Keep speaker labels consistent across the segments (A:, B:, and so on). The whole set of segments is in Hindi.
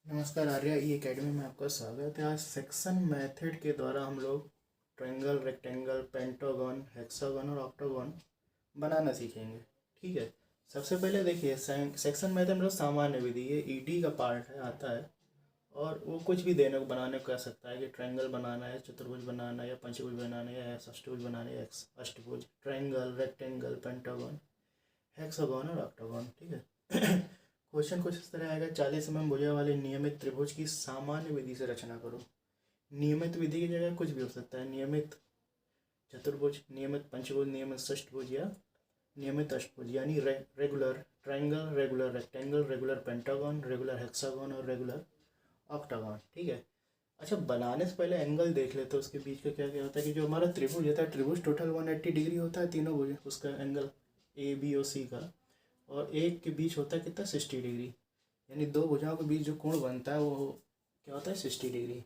A: नमस्कार आर्या ई एकेडमी में आपका स्वागत है। आज सेक्शन मेथड के द्वारा हम लोग ट्रायंगल, रेक्टेंगल, पेंटागन, हेक्सागन और ऑक्टागन बनाना सीखेंगे। ठीक है, सबसे पहले देखिए सेक्शन मेथड मतलब सामान्य विधि, ये ईडी का पार्ट है, आता है और वो कुछ भी देने को बनाने को कह सकता है कि ट्रायंगल बनाना है, चतुर्भुज बनाना है, या पंचभुज बनाना है, या षष्ठभुज बनाना है, या अष्टभुज, ट्रायंगल, रेक्टेंगल, पेंटागन, हेक्सागन और ऑक्टागन। ठीक है। क्वेश्चन कुछ इस तरह आएगा, 40 भुजा वाले नियमित त्रिभुज की सामान्य विधि से रचना करो। नियमित विधि की जगह कुछ भी हो सकता है, नियमित चतुर्भुज, नियमित पंचभुज, नियमित षष्ठभुज या नियमित अष्टभुज, यानी regular triangle, regular rectangle, regular pentagon, regular hexagon और रेगुलर ऑक्टागन। ठीक है। अच्छा, बनाने से पहले एंगल देख लेते हैं उसके बीच का क्या क्या होता है। कि जो हमारा त्रिभुज होता है, त्रिभुज टोटल 180 डिग्री होता है, तीनों भुज उसका एंगल ए बी और सी का, और एक के बीच होता है कितना, 60 डिग्री। यानी दो भुजाओं के बीच जो कोण बनता है वो क्या होता है, 60 डिग्री।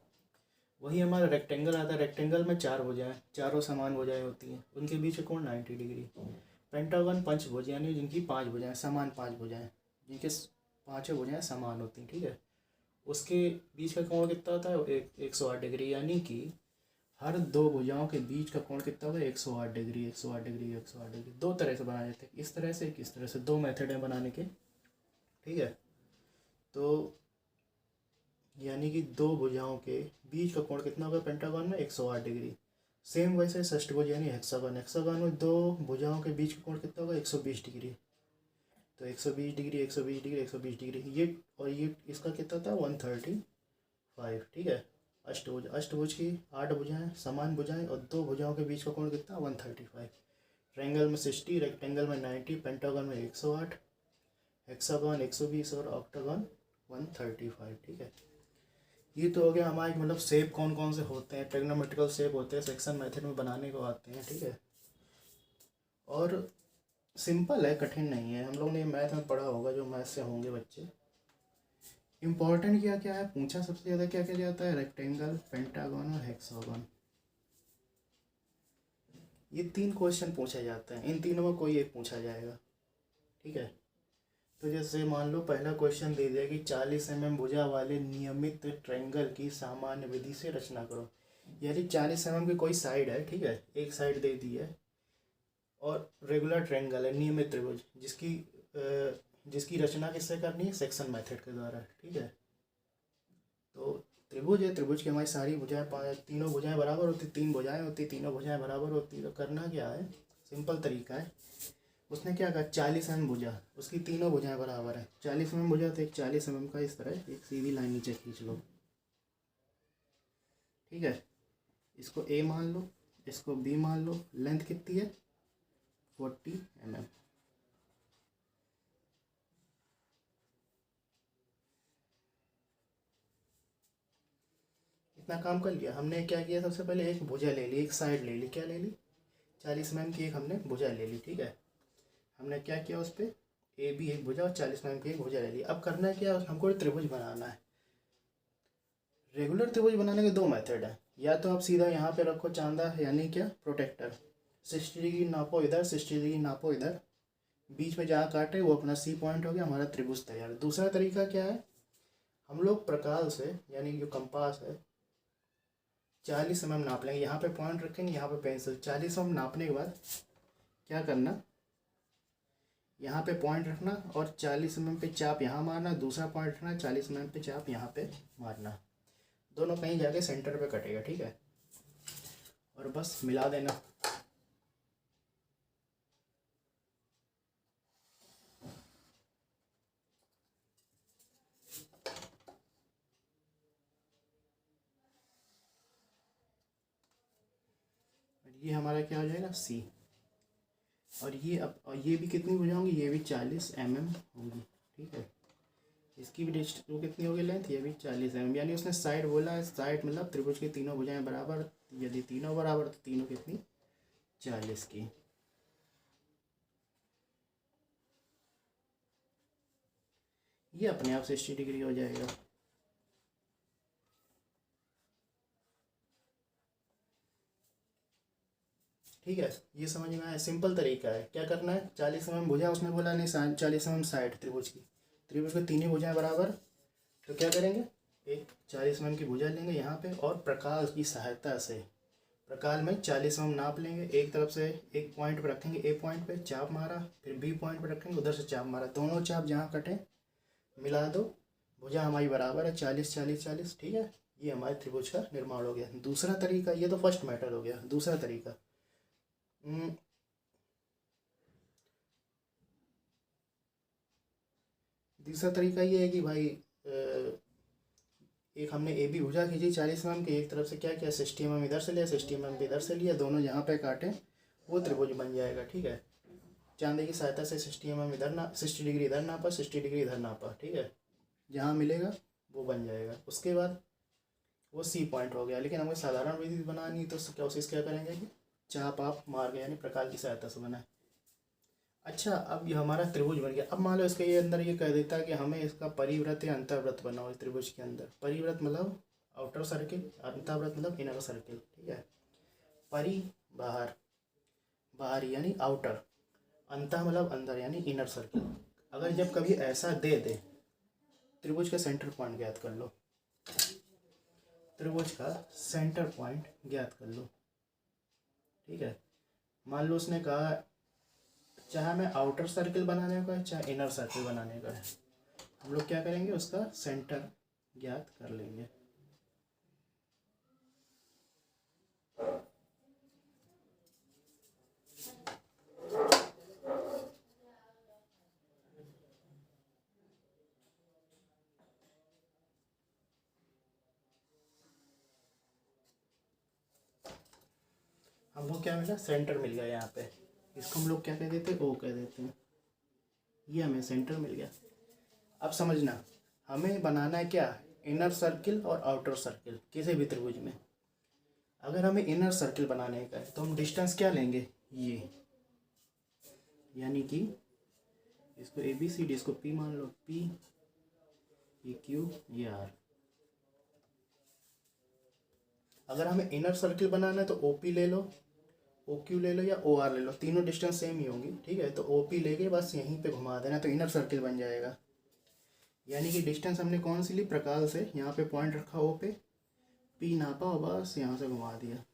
A: वही हमारा रेक्टेंगल आता है, रेक्टेंगल में चार भुजाएं, चारों समान भुजाएं होती हैं, उनके बीच का कोण 90 डिग्री। पेंटागन पंचभुज, यानी जिनकी पांच भुजाएं, समान पांच भुजाएं, जिनके पांचों भुजाएं समान होती हैं। ठीक है, उसके बीच का कोण कितना होता है, 108 डिग्री। यानी कि हर दो भुजाओं के बीच का कोण कितना होगा, 108 डिग्री, 108 डिग्री, 108 डिग्री। दो तरह से बनाए जाते हैं, इस तरह से, किस तरह से, दो मेथड हैं बनाने के। ठीक है, तो यानी कि दो भुजाओं के बीच का कोण कितना होगा पेंटागन में, 108 डिग्री। सेम वैसे षष्ठभुज यानी हेक्सागन, हेक्सागन में दो भुजाओं के बीच का कोण कितना होगा, 120 डिग्री। तो 120 डिग्री, 120 डिग्री, 120 डिग्री, ये और ये इसका कितना था, 135। ठीक है। अष्टभुज, अष्टभुज की 8 भुजाएं, समान भुजाएं, और दो भुजाओं के बीच का कोण कितना, 135। ट्रायंगल में 60, रेक्टेंगल में 90, पेंटागन में 108, हेक्सागन 120 और ऑक्टागन 135। ठीक है, ये तो हो गया हमारे मतलब शेप कौन कौन से होते हैं, ट्रिग्नोमेट्रिकल शेप होते हैं, सेक्शन मेथड में बनाने को आते हैं। ठीक है, और सिंपल है, कठिन नहीं है। हम लोग ने मैथ में पढ़ा होगा, जो मैथ से होंगे बच्चे। इम्पॉर्टेंट क्या क्या है पूछा, सबसे ज़्यादा क्या क्या जाता है, रेक्टेंगल, पेंटागन और हेक्सागन। ये तीन क्वेश्चन पूछा जाता है, इन तीनों में कोई एक पूछा जाएगा। ठीक है, तो जैसे मान लो पहला क्वेश्चन दे दिया कि 40 भुजा वाले नियमित ट्रायंगल की सामान्य विधि से रचना करो। यानी 40 की कोई साइड है, ठीक है, एक साइड दे दी है, और रेगुलर ट्रायंगल है, नियमित त्रिभुज, जिसकी रचना किससे करनी है, सेक्शन मेथड के द्वारा। ठीक है, तो त्रिभुज है, त्रिभुज की हमारी सारी भुजाएं, तीनों भुजाएं बराबर होती, तीन भुजाएं होती, तीनों भुजाएं बराबर होती। तो करना क्या है, सिंपल तरीका है। उसने क्या कहा, 40 भुजा, उसकी तीनों भुजाएं बराबर है। 40 भुजा, तो एक 40 का इस तरह एक सीधी लाइन नीचे खींच लो। ठीक है, इसको ए मान लो, इसको बी मान लो। लेंथ कितनी है, 40 mm। इतना काम कर लिया हमने। क्या किया, सबसे पहले एक भुजा ले ली, एक साइड ले ली, क्या ले ली, 40 की एक हमने भुजा ले ली। ठीक है, हमने क्या किया, उस पर ए बी एक भुजा और 40 की एक भुजा ले ली। अब करना क्या, हमको त्रिभुज बनाना है। रेगुलर त्रिभुज बनाने के दो मेथड है, या तो आप सीधा यहाँ पे रखो चांदा, यानी क्या, प्रोटेक्टर, 60 डिग्री नापो इधर, 60 डिग्री नापो इधर, बीच में जहाँ काटे वो अपना सी पॉइंट हो गया, हमारा त्रिभुज तैयार। दूसरा तरीका क्या है, हम लोग प्रकाल से, यानी जो कंपास है, 40 नाप लेंगे, यहाँ पे पॉइंट रखेंगे, यहाँ पे पेंसिल, 40 नापने के बाद क्या करना, यहाँ पे पॉइंट रखना और 40 पे चाप यहाँ मारना, दूसरा पॉइंट रखना, 40 पे चाप यहाँ पे मारना, दोनों कहीं जाके सेंटर पे कटेगा। ठीक है, और बस मिला देना। ये हमारा क्या हो जाएगा, सी। और ये अब, और ये भी कितनी हो जाएंगी, ये भी 40 होंगी। ठीक है, इसकी भी वो कितनी होगी लेंथ, ये भी 40 यानी उसने साइड बोला है, साइड मतलब त्रिभुज की तीनों भुजाएं बराबर, यदि तीनों बराबर तो तीनों कितनी, 40 की। ये अपने आप 60 डिग्री हो जाएगा। ठीक है, ये समझ में आया, सिंपल तरीका है। क्या करना है, 40 भुजा, उसने बोला नहीं 40 साइड त्रिभुज की, त्रिभुज की तीनों भुजाएं बराबर, तो क्या करेंगे, एक 40 mm की भुजा लेंगे यहाँ पे और प्रकाल की सहायता से प्रकाल में 40 mm नाप लेंगे। एक तरफ से एक पॉइंट पर रखेंगे, ए पॉइंट पे चाप मारा, फिर बी पॉइंट पर रखेंगे, उधर से चाप मारा, दोनों चाप जहाँ कटे मिला दो, भुजा हमारी बराबर है 40 40 40। ठीक है, ये हमारे त्रिभुज का निर्माण हो गया। दूसरा तरीका, ये तो फर्स्ट मैटर हो गया। दूसरा तरीका, दूसरा तरीका ये है कि भाई एक हमने ए बी भुजा खींची 40 mm की, एक तरफ से क्या किया 60 mm इधर से लिया, 60 mm इधर से लिया, दोनों जहाँ पे काटे वो त्रिभुज बन जाएगा। ठीक है, चांदी की सहायता से 60 mm इधर ना 60 डिग्री इधर नापा, 60 डिग्री इधर नापा। ठीक है, जहाँ मिलेगा वो बन जाएगा। उसके बाद वो सी पॉइंट हो गया। लेकिन हमें साधारण विधि बनानी, तो क्या करेंगे कि चाप आप मार के यानी प्रकार की सहायता से बनाए। अच्छा, अब ये हमारा त्रिभुज बन गया। अब मान लो इसके ये अंदर ये कह देता है कि हमें इसका परिव्रत या अंतर्वृत्त बनाओ इस त्रिभुज के अंदर। परिव्रत मतलब आउटर सर्किल, अंतर्वृत्त मतलब इनर सर्किल। ठीक है, परि बाहर, बाहर यानी आउटर, अंत मतलब अंदर यानी इनर सर्किल। अगर जब कभी ऐसा दे दे, त्रिभुज का सेंटर पॉइंट ज्ञात कर लो, त्रिभुज का सेंटर पॉइंट ज्ञात कर लो। ठीक है, मान लो उसने कहा चाहे हमें आउटर सर्किल बनाने का है चाहे इनर सर्किल बनाने का है, हम लोग क्या करेंगे उसका सेंटर ज्ञात कर लेंगे। हमको क्या मिला, सेंटर मिल गया। यहाँ पे इसको हम लोग क्या कह देते हैं, ओ कह देते हैं। ये हमें सेंटर मिल गया। अब समझना, हमें बनाना है क्या, इनर सर्किल और आउटर सर्किल किसी भी त्रिभुज में। अगर हमें इनर सर्किल बनाने का है तो हम डिस्टेंस क्या लेंगे, ये, यानी कि इसको ए बी सी डी, इसको पी मान लो, पी, ये क्यू, ये आर। अगर हमें इनर सर्किल बनाना है तो ओ पी ले लो, ओ क्यू ले लो या ओ आर ले लो, तीनों डिस्टेंस सेम ही होंगी। ठीक है, तो ओ पी लेके बस यहीं पे घुमा देना तो इनर सर्किल बन जाएगा। यानी कि डिस्टेंस हमने कौन सी ली, प्रकाल से, यहाँ पे पॉइंट रखा ओ पे, पी नापा और बस यहाँ से घुमा दिया।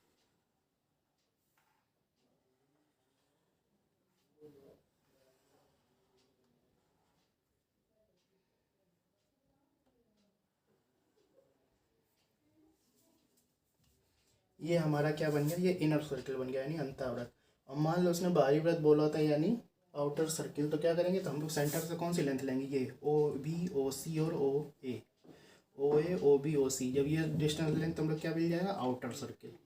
A: ये हमारा क्या बन गया, ये इनर सर्किल बन गया यानी अंतःवृत्त। और मान लो उसने बाहरी वृत्त बोला था यानी आउटर सर्किल, तो क्या करेंगे, तो हम लोग सेंटर से कौन सी लेंथ लेंगे, ये ओ बी ओ सी और ओ ए, ओ ए ओ बी ओ सी। जब ये डिस्टेंस लेंगे तो हम लोग क्या मिल जाएगा, आउटर सर्किल।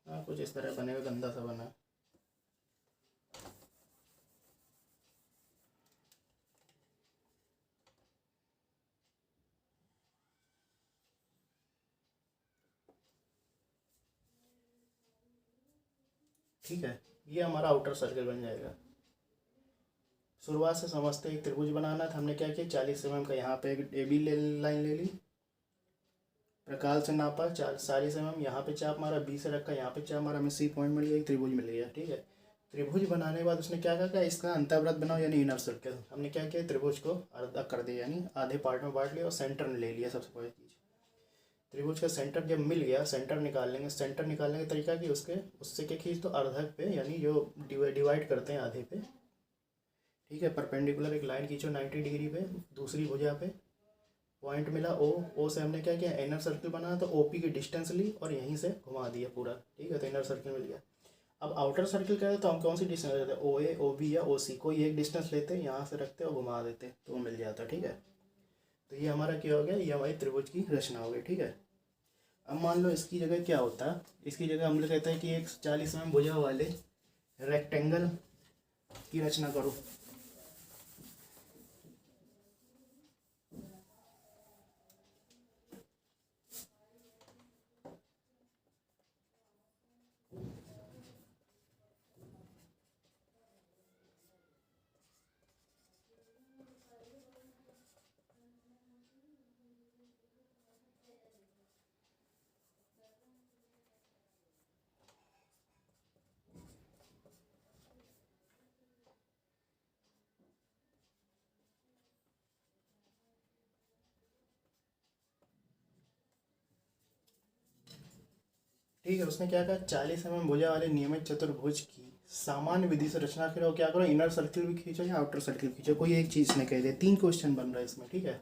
A: हाँ, कुछ इस तरह बनेगा, गंदा सा बना। ठीक है, ये हमारा आउटर सर्किल बन जाएगा। शुरुआत से समझते एक त्रिभुज बनाना था, हमने क्या किया 40 mm का यहाँ पे एक ए बी लाइन ले ली, प्रकाल से नापा 40 mm, यहाँ पे चाप मारा, बी से रखा, यहाँ पे चाप मारा, हमें सी पॉइंट मिल गया, एक त्रिभुज मिल गया। ठीक है, त्रिभुज बनाने के बाद उसने क्या कहा, इसका अंतर्वृत्त बनाओ यानी इनर सर्किल। हमने क्या किया, त्रिभुज को आधा कर दिया यानी आधे पार्ट में बांट लिया और सेंटर में ले लिया। सबसे पहली चीज़, त्रिभुज का सेंटर जब मिल गया, सेंटर निकाल लेंगे। सेंटर निकालने का तरीका कि उसके उससे क्या खींच तो अर्धक पे, यानी जो डिवाइड करते हैं आधे पे। ठीक है, परपेंडिकुलर एक लाइन खींचो 90 डिग्री पे, दूसरी भुजा पे पॉइंट मिला ओ, ओ से हमने क्या किया, इनर सर्किल बनाया, तो ओपी की डिस्टेंस ली और यहीं से घुमा दिया पूरा। ठीक है, तो इनर सर्किल मिल गया। अब आउटर सर्किल करें तो हम कौन सी डिस्टेंस लेते हैं, ओ ए ओ बी या ओ सी, कोई एक डिस्टेंस लेते, यहाँ से रखते और घुमा देते तो वो मिल जाता। ठीक है, तो ये हमारा क्या हो गया, ये हमारी त्रिभुज की रचना हो गई। ठीक है, अब मान लो इसकी जगह क्या होता है, इसकी जगह हम लोग कहते हैं कि एक 40 mm भुजा वाले रेक्टेंगल की रचना करो। ठीक है, उसने क्या कहा, 40 mm भुजा वाले नियमित चतुर्भुज की सामान्य विधि से रचना करो। क्या करो, इनर सर्किल भी खींचो या आउटर सर्किल खींचो, कोई एक चीज़ ने कह दिया। 3 क्वेश्चन बन रहा है इसमें, ठीक है।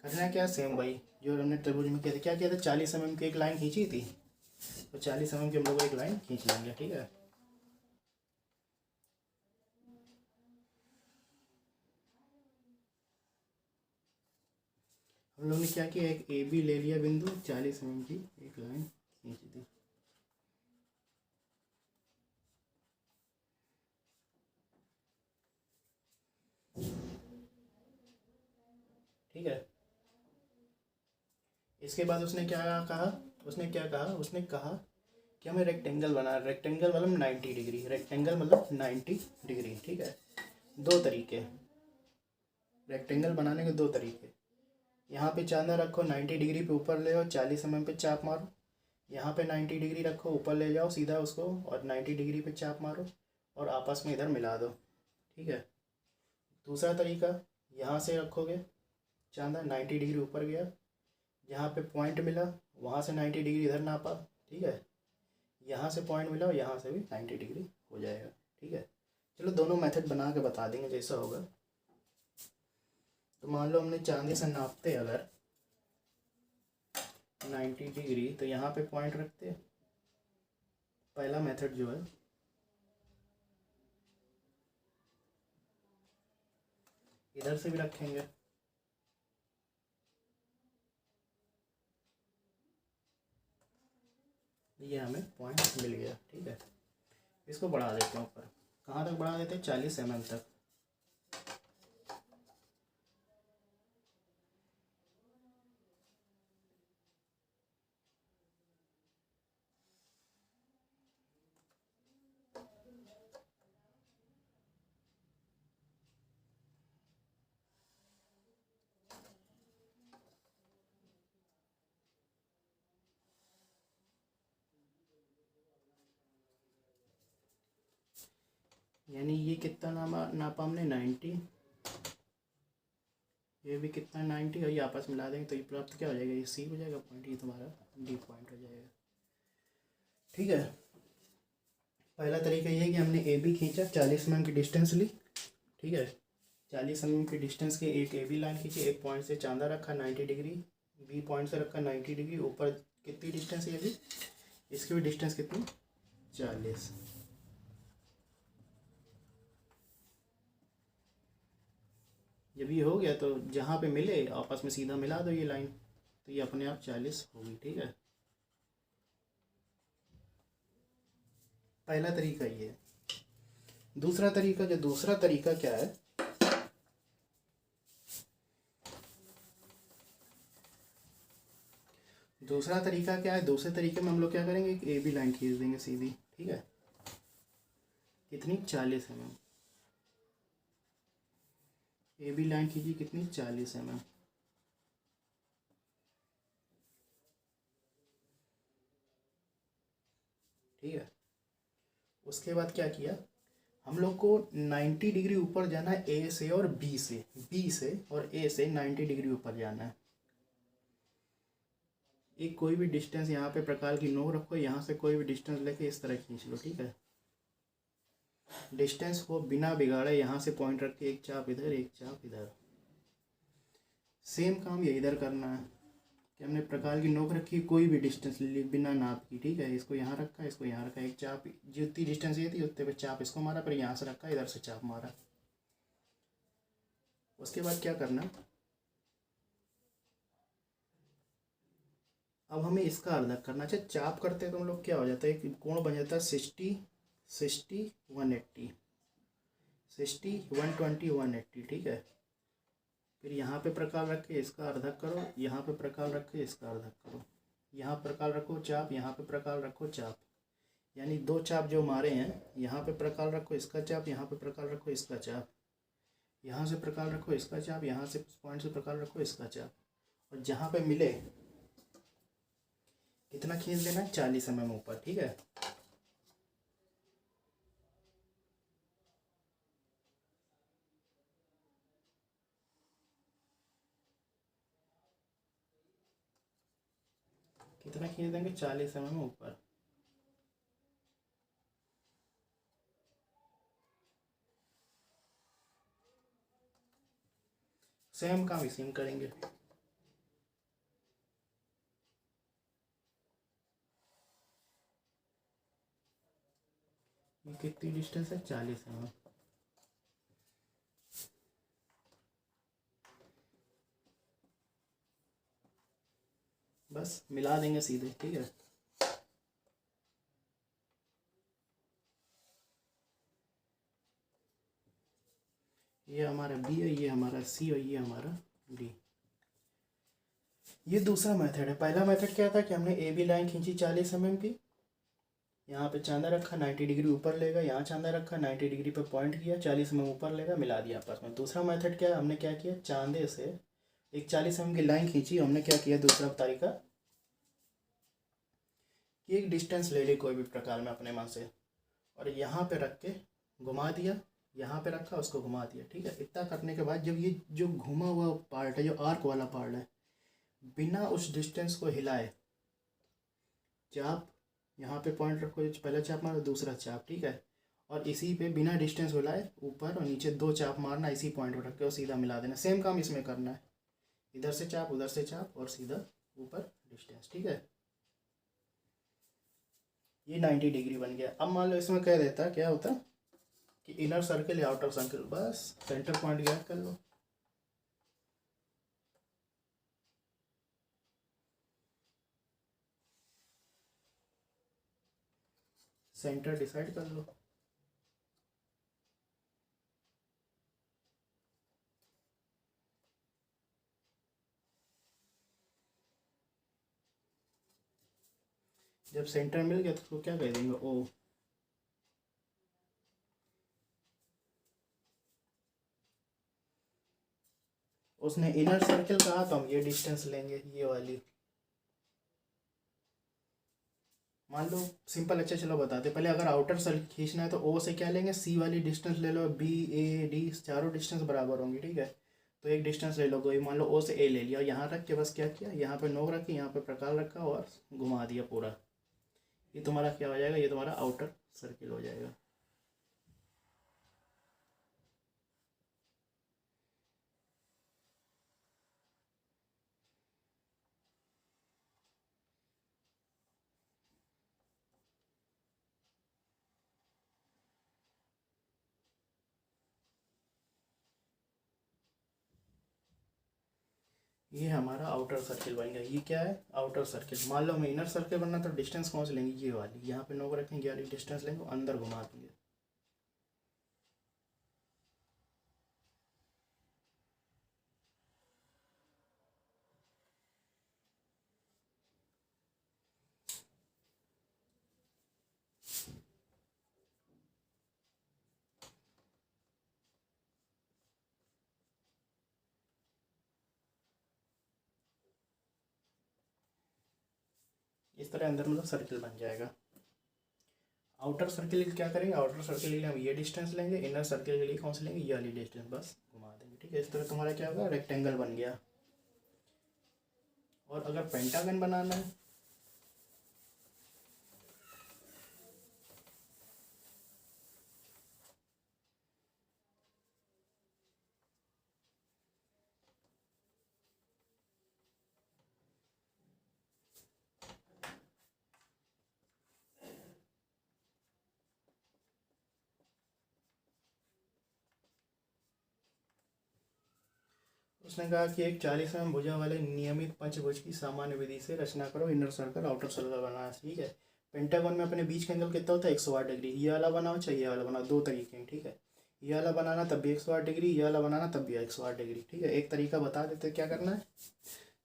A: करना है क्या, सेम भाई जो हमने त्रिभुज में किया था। क्या किया था, 40 mm की एक लाइन खींची थी, तो 40 mm की हम लोग एक लाइन खींच लेंगे, ठीक है। हम लोग ने क्या किया, एक ए बी ले लिया बिंदु, 40 mm की एक लाइन खींच दी। ठीक है, इसके बाद उसने क्या कहा, उसने कहा कि हमें रेक्टेंगल बना, रेक्टेंगल मतलब 90 डिग्री, रेक्टेंगल मतलब 90 डिग्री, ठीक है। दो तरीके, रेक्टेंगल बनाने के दो तरीके। यहाँ पे चांदा रखो, 90 डिग्री पे ऊपर ले आओ, 40 mm पे चाप मारो। यहाँ पे 90 डिग्री रखो, ऊपर ले जाओ सीधा उसको, और 90 डिग्री पे चाप मारो और आपस में इधर मिला दो, ठीक है। दूसरा तरीका, यहाँ से रखोगे चांदा, 90 डिग्री ऊपर गया, यहाँ पे पॉइंट मिला, वहाँ से 90 डिग्री इधर नापा, ठीक है। यहाँ से पॉइंट मिला और यहाँ से भी 90 डिग्री हो जाएगा, ठीक है। चलो दोनों मेथड बना के बता देंगे जैसा होगा। तो मान लो हमने चांदी से नापते अगर 90 डिग्री, तो यहाँ पे पॉइंट रखते, पहला मेथड जो है। इधर से भी रखेंगे, ये हमें पॉइंट मिल गया, ठीक है। इसको बढ़ा देते हैं ऊपर, कहाँ तक बढ़ा देते हैं, 40 mm तक। यानी ये कितना नापा हमने, 90, ये भी कितना 90, और ये आपस मिला देंगे तो ये प्राप्त क्या हो जाएगा, ये सी हो जाएगा पॉइंट, ये तुम्हारा डी पॉइंट हो जाएगा, ठीक है। पहला तरीका ये है कि हमने ए बी खींचा, 40 mm की डिस्टेंस ली, ठीक है। 40 mm की डिस्टेंस की एक ए बी लाइन खींची, एक पॉइंट से चांदा रखा 90 डिग्री, बी पॉइंट से रखा 90 डिग्री, ऊपर कितनी डिस्टेंस है, ये भी इसकी भी डिस्टेंस कितनी, 40। जब ये हो गया तो जहाँ पे मिले आपस में सीधा मिला दो ये लाइन, तो ये अपने आप 40 होगी, ठीक है। पहला तरीका ये है। दूसरा तरीका क्या है, दूसरे तरीके में हम लोग क्या करेंगे, एक ए बी लाइन खींच देंगे सीधी, ठीक है। कितनी, 40 mm। ए बी लाइन खींची कितनी, 40 mm, ठीक है। उसके बाद क्या किया, हम लोग को 90 डिग्री ऊपर जाना है ए से और बी से, और ए से 90 डिग्री ऊपर जाना है। एक कोई भी डिस्टेंस यहाँ पे प्रकार की नोक रखो, यहाँ से कोई भी डिस्टेंस लेके इस तरह खींच लो, ठीक है। डिस्टेंस को बिना बिगाड़े यहाँ से पॉइंट रख के एक चाप इधर, एक चाप इधर। सेम काम ये इधर करना है कि हमने प्रकार की नोक रखी, कोई भी डिस्टेंस ले ली बिना नाप की, ठीक है। इसको यहाँ रखा, इसको यहाँ रखा, एक चाप, जितनी डिस्टेंस ये थी उतने पे चाप इसको मारा, फिर यहाँ से रखा, इधर से चाप मारा। उसके बाद क्या करना, अब हमें इसका अर्धक करना। अच्छा, चाप करते हैं तो हम लोग क्या हो जाता है, एक कोण बन जाता है 60 60 180, 60 120 180, ठीक है। फिर यहाँ पे प्रकार रख के इसका अर्धक करो, यहाँ पे प्रकार रख के इसका अर्धक करो, यहाँ प्रकार रखो चाप, यहाँ पे प्रकार रखो चाप, यानी दो चाप जो मारे हैं, यहाँ पे प्रकार रखो इसका चाप, यहाँ पे प्रकार रखो इसका चाप, यहाँ से प्रकार रखो इसका चाप, यहाँ से पॉइंट से प्रकार रखो इसका चाप, और जहाँ पे मिले कितना खींच देना है, 40 mm ऊपर, ठीक है। कितना खींच देंगे, 40 mm ऊपर। सेम काम इसी में करेंगे। ये कितनी डिस्टेंस है, 40 mm। बस मिला देंगे सीधे, ठीक है। ये हमारा बी है, ये हमारा सी और ये हमारा डी। ये दूसरा मेथड है। पहला मेथड क्या था कि हमने ए बी लाइन खींची 40 mm की, यहाँ पे चांदा रखा 90 डिग्री ऊपर लेगा, यहाँ चांदा रखा 90 डिग्री पे पॉइंट किया, 40 mm ऊपर लेगा, मिला दिया आपस में। दूसरा मेथड क्या है, हमने क्या किया, चांदे से एक 40 mm की लाइन खींची। हमने क्या किया, दूसरा तरीका कि एक डिस्टेंस ले ली कोई भी प्रकार में अपने मन से, और यहाँ पे रख के घुमा दिया, यहाँ पे रखा उसको घुमा दिया, ठीक है। इतना करने के बाद जब ये जो घुमा हुआ पार्ट है, जो आर्क वाला पार्ट है, बिना उस डिस्टेंस को हिलाए, चाप यहाँ पे पॉइंट रखो, पहला चाप मारो, दूसरा चाप, ठीक है, और इसी पे बिना डिस्टेंस हिलाए ऊपर और नीचे 2 चाप मारना, इसी पॉइंट पर रख के और सीधा मिला देना। सेम काम इसमें करना है, इधर से चाप उधर से चाप और सीधा ऊपर डिस्टेंस, ठीक है। ये 90 डिग्री बन गया। अब मान लो इसमें कह देता, क्या होता कि इनर सर्किल या आउटर सर्किल, बस सेंटर पॉइंट ज्ञात कर लो। सेंटर डिसाइड कर लो। जब सेंटर मिल गया तो उसको क्या कह देंगे, ओ। उसने इनर सर्किल कहा तो हम ये डिस्टेंस लेंगे, ये वाली। मान लो सिंपल, अच्छा चलो बताते पहले। अगर आउटर सर्किल खींचना है तो ओ से क्या लेंगे, सी वाली डिस्टेंस ले लो, बी ए डी चारों डिस्टेंस बराबर होंगी, ठीक है। तो एक डिस्टेंस ले लो कोई, मान लो ओ से ए ले लिया, यहाँ रख के बस क्या किया, यहाँ पे नोक रखी, यहाँ पे प्रकार रखा और घुमा दिया पूरा। ये तुम्हारा क्या हो जाएगा, ये तुम्हारा आउटर सर्किल हो जाएगा। ये हमारा आउटर सर्किल बन गया। ये क्या है, आउटर सर्किल। मान लो हमें इनर सर्किल बनना तो डिस्टेंस कौन सी लेंगे, ये वाली, यहाँ पे नोक रखेंगे, ये वाली डिस्टेंस लेंगे, अंदर घुमा देंगे। इस तरह अंदर मतलब सर्किल बन जाएगा। आउटर सर्किल के क्या करेंगे, आउटर सर्किल के लिए हम ये डिस्टेंस लेंगे, इनर सर्किल के लिए कौन सी लेंगे, ये वाली डिस्टेंस, बस घुमा देंगे, ठीक है। इस तरह तुम्हारा क्या होगा, रेक्टेंगल बन गया। और अगर पेंटागन बनाना है, उसने कहा कि एक 40 mm भुजा वाले नियमित पंचभुज की सामान्य विधि से रचना करो, इनर सर्कल आउटर सर्कल बनाना, ठीक है। पेंटागन में अपने बीच का एंगल कितना होता है, 108 डिग्री। ये वाला बनाओ चाहे ये वाला बनाओ, दो तरीके हैं, ठीक है। ये वाला बनाना तब भी 108 डिग्री, ये वाला बनाना तब भी 108 डिग्री, ठीक है। एक तरीका बता देते क्या करना है,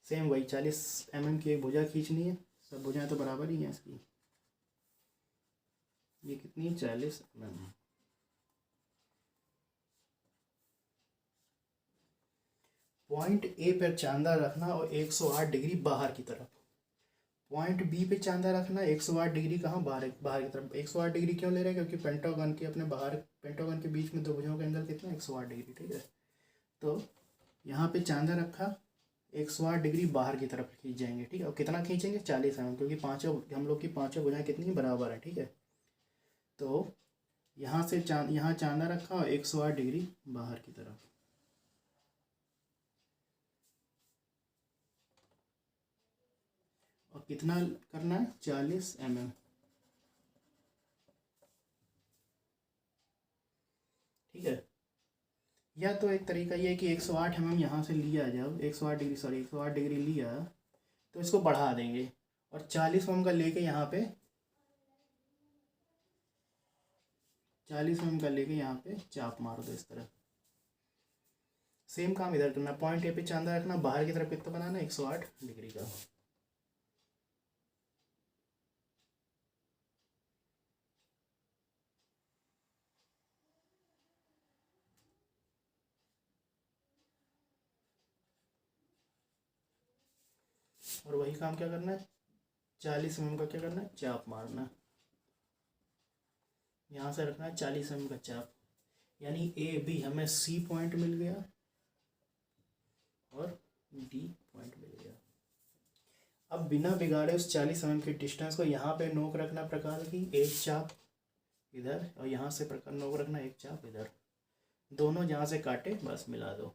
A: सेम वही 40 mm की एक भुजा खींचनी है। सब भुजाएं तो बराबर ही हैं इसकी। ये कितनी, 40 mm। पॉइंट ए पर चांदा रखना और 108 डिग्री बाहर की तरफ। पॉइंट बी पे चांदा रखना, 108 डिग्री कहाँ, बाहर बाहर की तरफ। 108 डिग्री क्यों ले रहे हैं, क्योंकि पेंटागन के अपने बाहर, पेंटागन के बीच में दो भुजाओं का एंगल कितना, 108 डिग्री, ठीक है। तो यहाँ पे चांदा रखा, 108 डिग्री बाहर की तरफ खींच जाएंगे, ठीक है। और कितना खींचेंगे, 40 mm, क्योंकि पाँचों हम लोग की पाँचों भुजाएं कितनी बराबर है, ठीक है। तो यहाँ से यहाँ चांदा रखा और 108 डिग्री बाहर की तरफ। अब कितना करना है, 40 mm। ठीक है, या तो एक तरीका ये है कि 108 mm यहाँ से लिया, जब 108 डिग्री लिया तो इसको बढ़ा देंगे और 40 mm का लेके यहाँ पे 40 mm का लेके यहाँ पे चाप मार दो इस तरह। सेम काम इधर करना, पॉइंट ए पे चांदा रखना, बाहर की तरफ कितना बनाना, 108 डिग्री का। और वही काम क्या करना है, 40 mm का क्या करना है, चाप मारना। यहाँ से रखना है 40 mm का चाप, यानी ए बी हमें सी पॉइंट मिल गया और डी पॉइंट मिल गया। अब बिना बिगाड़े उस 40 mm के डिस्टेंस को यहाँ पे नोक रखना प्रकार की, एक चाप इधर और यहाँ से प्रकार नोक रखना एक चाप इधर, दोनों जहाँ से काटे बस मिला दो।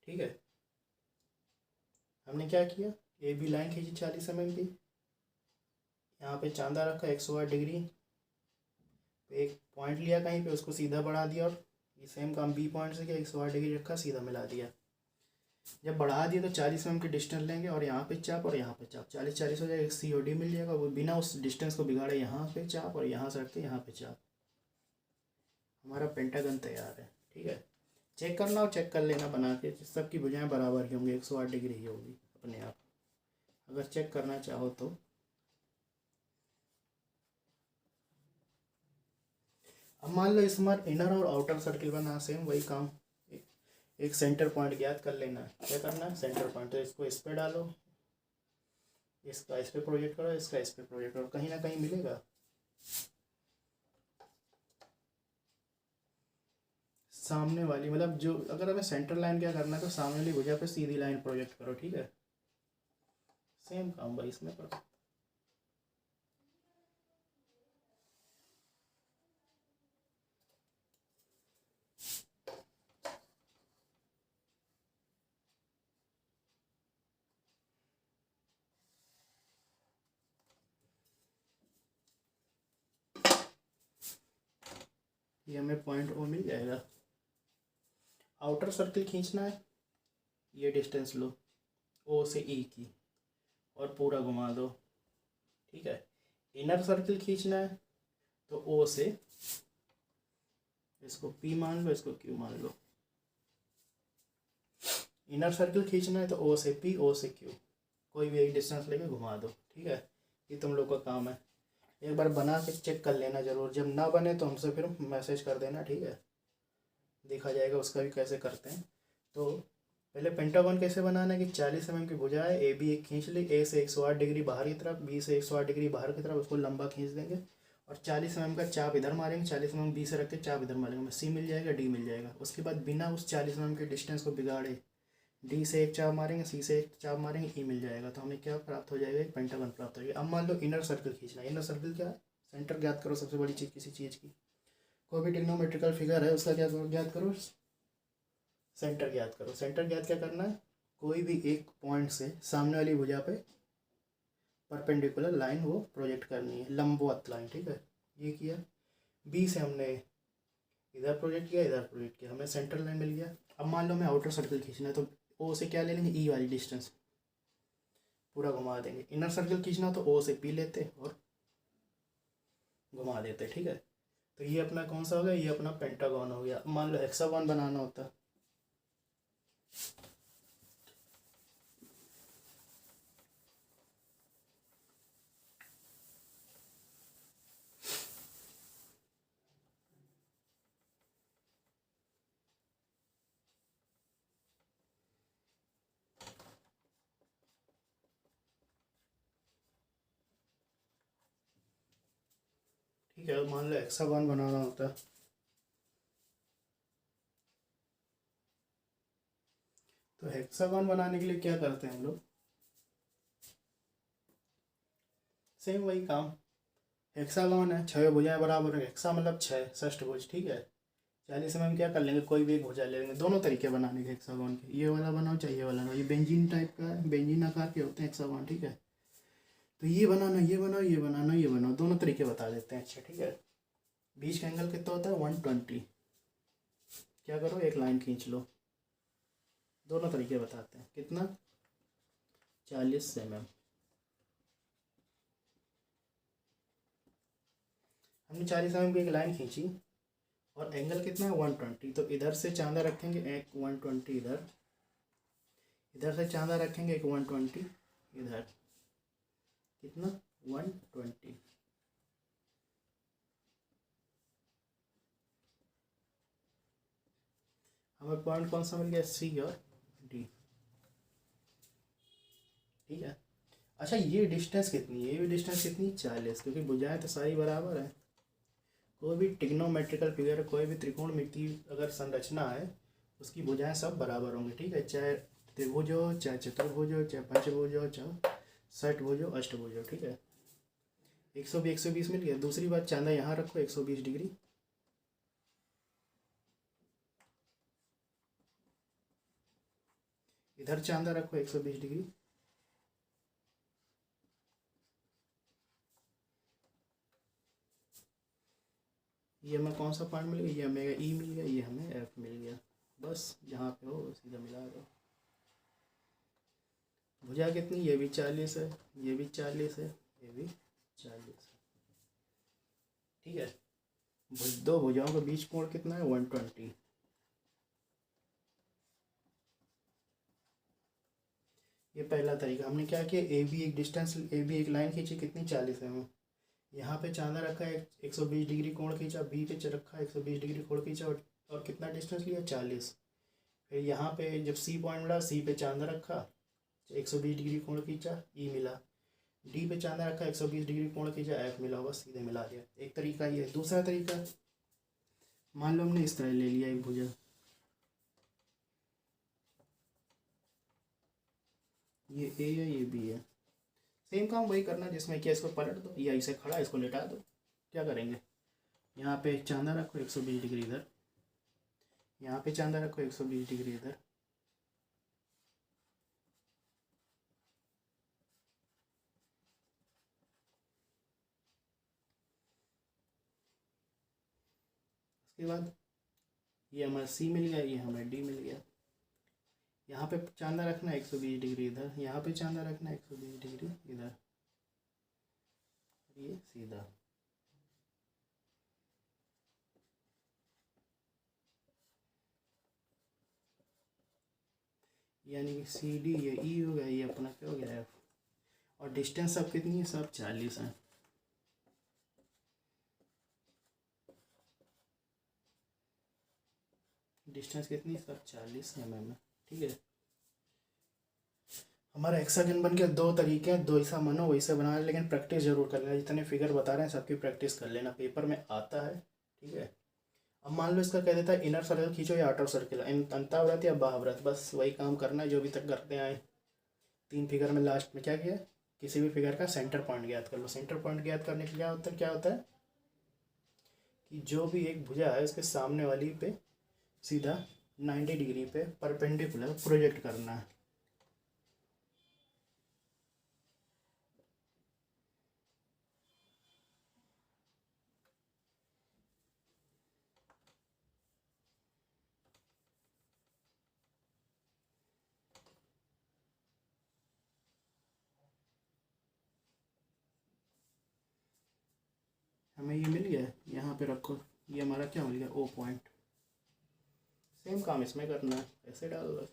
A: ठीक है, हमने क्या किया, ए बी लाइन खींची 40 mm की, यहाँ पे चांदा रखा 108 डिग्री, एक पॉइंट लिया कहीं पे, उसको सीधा बढ़ा दिया और ये सेम काम बी पॉइंट से किया, 108 डिग्री रखा, सीधा मिला दिया। जब बढ़ा दिया तो 40 mm की डिस्टेंस लेंगे और यहाँ पे चाप और यहाँ पे चाप, 40-40 हो जाएगा, एक सी और डी मिल जाएगा। वो बिना उस डिस्टेंस को बिगाड़े यहाँ पे चाप और यहाँ से रख के यहाँ पे चाप, हमारा पेंटागन तैयार है। ठीक है, चेक करना और चेक कर लेना बना के, सबकी भुजाएं बराबर ही होंगी, 108 डिग्री ही होगी अपने आप, अगर चेक करना चाहो तो। अब मान लो इस बार इनर और आउटर सर्किल बना, सेम वही काम, एक सेंटर पॉइंट ज्ञात कर लेना है। क्या करना है, सेंटर पॉइंट, तो इसको इस पे डालो, इसका इस पे प्रोजेक्ट करो, इसका इस पे प्रोजेक्ट करो, कहीं ना कहीं मिलेगा। सामने वाली मतलब जो, अगर हमें सेंटर लाइन क्या करना है तो सामने वाली भुजा पे सीधी लाइन प्रोजेक्ट करो। ठीक है, सेम काम भाई इसमें करो। ये हमें पॉइंट ओ मिल जाएगा। आउटर सर्किल खींचना है, ये डिस्टेंस लो ओ से ई की और पूरा घुमा दो। ठीक है, इनर सर्किल खींचना है तो ओ से, इसको पी मान लो, इसको क्यू मान लो। इनर सर्किल खींचना है तो ओ से पी, ओ से क्यू, कोई भी एक डिस्टेंस लेके घुमा दो। ठीक है, ये तुम लोग का काम है, एक बार बना के चेक कर लेना जरूर, जब ना बने तो हमसे फिर मैसेज कर देना। ठीक है, देखा जाएगा उसका भी कैसे करते हैं। तो पहले पेंटागन कैसे बनाना है कि 40 mm की भुजा है, ए बी एक खींच ली, ए से 108 डिग्री बाहर की तरफ, बी से 108 डिग्री बाहर की तरफ, उसको लंबा खींच देंगे और 40 mm का चाप इधर मारेंगे, 40 mm बी से रख के चाप इधर मारेंगे, हमें सी मिल जाएगा, डी मिल जाएगा। उसके बाद बिना उस 40 mm के डिस्टेंस को बिगाड़े डी से एक चाप मारेंगे, सी से एक चाप मारेंगे, ई मिल जाएगा, तो हमें क्या प्राप्त हो जाएगा, एक पेंटागन प्राप्त हो जाएगा। अब मान लो इनर सर्किल खींचना है, इनर सर्किल क्या है, सेंटर ज्ञात करो, सबसे बड़ी चीज़ किसी चीज़ की, कोई भी ट्रिग्नोमेट्रिकल फिगर है उसका क्या ज्ञात करो, सेंटर ज्ञात करो। सेंटर ज्ञात क्या करना है, कोई भी एक पॉइंट से सामने वाली भुजा पे परपेंडिकुलर लाइन वो प्रोजेक्ट करनी है, लंबवत लाइन। ठीक है, ये किया, बी से हमने इधर प्रोजेक्ट किया, इधर प्रोजेक्ट किया, हमें सेंटर लाइन मिल गया। अब मान लो हमें आउटर सर्किल खींचना है तो ओ से क्या ले लेंगे, ई वाली डिस्टेंस पूरा घुमा देंगे। इनर सर्किल खींचना तो ओ से पी लेते और घुमा देते। ठीक है, तो ये अपना कौन सा हो गया, ये अपना पेंटागन हो गया। मान लो हेक्सागन बनाना होता, ठीक है, मान लो हेक्सागन बनाना होता, तो हेक्सागोन बनाने के लिए क्या करते हैं हम लोग, सेम वही काम। हेक्सागोन है, छः भुजाएं बराबर है, हेक्सा मतलब छः, षष्ठभुज, ठीक है। 40 में हम क्या कर लेंगे, कोई भी एक भुजा ले लेंगे। दोनों तरीके बनाने के हेक्सागोन के, ये वाला बनाओ चाहे ये वाला बनाओ, ये बेंजीन टाइप का है, बेंजीन आकार के होते हैं हेक्सागोन, ठीक है। तो ये बनाना, ये बनाओ, ये बनाना, ये बनाओ, दोनों तरीके बता देते हैं। अच्छा ठीक है। बीच का एंगल कितना होता है, 120। क्या करो, एक लाइन खींच लो, दोनों तरीके बताते हैं। कितना, 40 mm। हमने 40 mm की एक लाइन खींची और एंगल कितना है, 120। तो इधर से चांदा रखेंगे एक 120 इधर, इधर से चांदा रखेंगे एक 120 इधर, कितना, 120। हमें पॉइंट कौन सा मिल गया, सी और डी, ठीक है। अच्छा ये डिस्टेंस कितनी है, ये भी डिस्टेंस कितनी, 40, क्योंकि भुजाएं तो सारी बराबर है। कोई भी ट्रिग्नोमेट्रिकल फिगर, कोई भी त्रिकोणमिति अगर संरचना है, उसकी भुजाएं सब बराबर होंगी, ठीक है। चाहे त्रिभुज हो, चाहे चतुर्भुज हो, चाहे पंचभुज हो, चाहे षटभुज हो, अष्टभुज हो, ठीक है। 120 मिल गया। दूसरी बात, चांदा यहाँ रखो 120 डिग्री, इधर चांदा रखो 120 डिग्री, ये हमें कौन सा पॉइंट मिल गया, ये हमें ई मिल गया, ये हमें एफ मिल गया। बस जहाँ पे हो सीधा मिला दो। भुजा कितनी, ये भी 40 है, ये भी 40 है, ये भी 40 है, ठीक है। दो भुजाओं के बीच कोण कितना है, 120। ये पहला तरीका। हमने क्या किया, ए बी एक डिस्टेंस, ए बी एक लाइन खींची, कितनी, 40 है। यहाँ पे चांदा रखा है, 120 डिग्री कोण खींचा, बी पे रखा है 120 डिग्री कोण खींचा, और कितना डिस्टेंस लिया, 40। फिर यहाँ पे जब सी पॉइंट मिला, सी पे चांदा रखा, 120 डिग्री कोण खींचा, ई मिला। डी पे चांदा रखा, 120 डिग्री कोण खींचा, एफ मिला, बस सीधे मिला दिया। एक तरीका ये। दूसरा तरीका, मान लो हमने इस तरह ले लिया एक भुजा, ये ए है, ये बी है। सेम काम वही करना जिसमें क्या, इसको पलट दो या इसे खड़ा, इसको लेटा दो। क्या करेंगे, यहाँ पे चांदा रखो 120 डिग्री इधर, यहाँ पे चांदा रखो 120 डिग्री इधर, उसके बाद ये हमारा सी मिल गया, ये हमें डी मिल गया। यहाँ पे चांदा रखना 120 डिग्री इधर, यहाँ पे चांदा रखना 120 डिग्री इधर, ये सीधा। यानी कि सी डी, ये ई हो गया, ये अपना क्या हो गया, एफ। और डिस्टेंस सब कितनी है, सब 40 है। डिस्टेंस कितनी, सब 40 mm है, ठीक है। हमारा हेक्सागन बन गया। दो तरीके हैं, दो ऐसा मनो वैसे बना, लेकिन प्रैक्टिस जरूर कर लेना। जितने फिगर बता रहे हैं सबकी प्रैक्टिस कर लेना, पेपर में आता है, ठीक है। अब मान लो इसका कह देता है इनर सर्कल खींचो या आउटर सर्कल, अंताव्रत या बाह्यव्रत, बस वही काम करना है जो अभी तक करते आए। 3 फिगर में लास्ट में क्या किया, किसी भी फिगर का सेंटर पॉइंट ज्ञात कर लो। सेंटर पॉइंट ज्ञात करने के क्या होता है कि जो भी एक भुजा है उसके सामने वाली पे सीधा 90 डिग्री पे परपेंडिकुलर प्रोजेक्ट करना है। हमें ये मिल गया, यहाँ पे रखो, ये हमारा क्या मिल गया, ओ पॉइंट। सेम काम इसमें करना है, ऐसे डाल दो।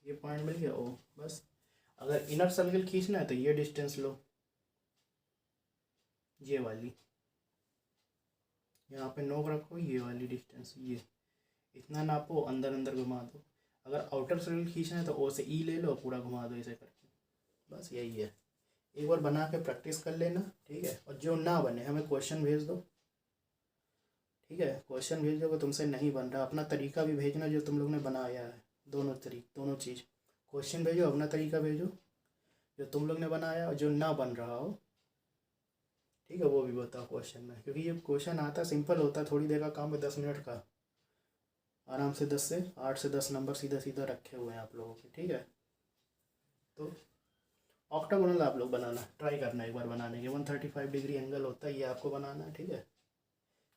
A: ये पॉइंट मिल गया ओ, बस। अगर इनर सर्कल खींचना है तो ये डिस्टेंस लो, ये वाली, यहाँ पे नोक रखो, ये वाली डिस्टेंस, ये इतना नापो, अंदर अंदर घुमा दो। अगर आउटर सर्कल खींचना है तो ओ से ई ले लो, पूरा घुमा दो ऐसे करके, बस यही है। एक बार बना के प्रैक्टिस कर लेना, ठीक है। और जो ना बने हमें क्वेश्चन भेज दो, ठीक है, क्वेश्चन भेजोगे तुमसे नहीं बन रहा, अपना तरीका भी भेजना जो तुम लोग ने बनाया है, दोनों चीज़, क्वेश्चन भेजो, अपना तरीका भेजो जो तुम लोग ने बनाया और जो ना बन रहा हो, ठीक है, वो भी बताओ क्वेश्चन में, क्योंकि ये क्वेश्चन आता सिंपल होता है, थोड़ी देर का काम है, 10 मिनट का, आराम से 8 से 10 नंबर सीधा सीधा रखे हुए हैं आप लोगों के, ठीक है। तो ऑक्टागोनल आप लोग बनाना ट्राई करना, एक बार बनाने के 135 डिग्री एंगल होता है, ये आपको बनाना है, ठीक है।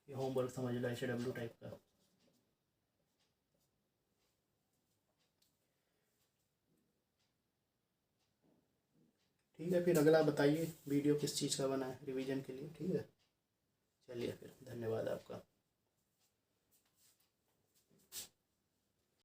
A: ये होमवर्क समझ लो, HW टाइप का। ठीक है, फिर अगला बताइए वीडियो किस चीज़ का बना है रिवीजन के लिए, ठीक है। चलिए फिर, धन्यवाद आपका।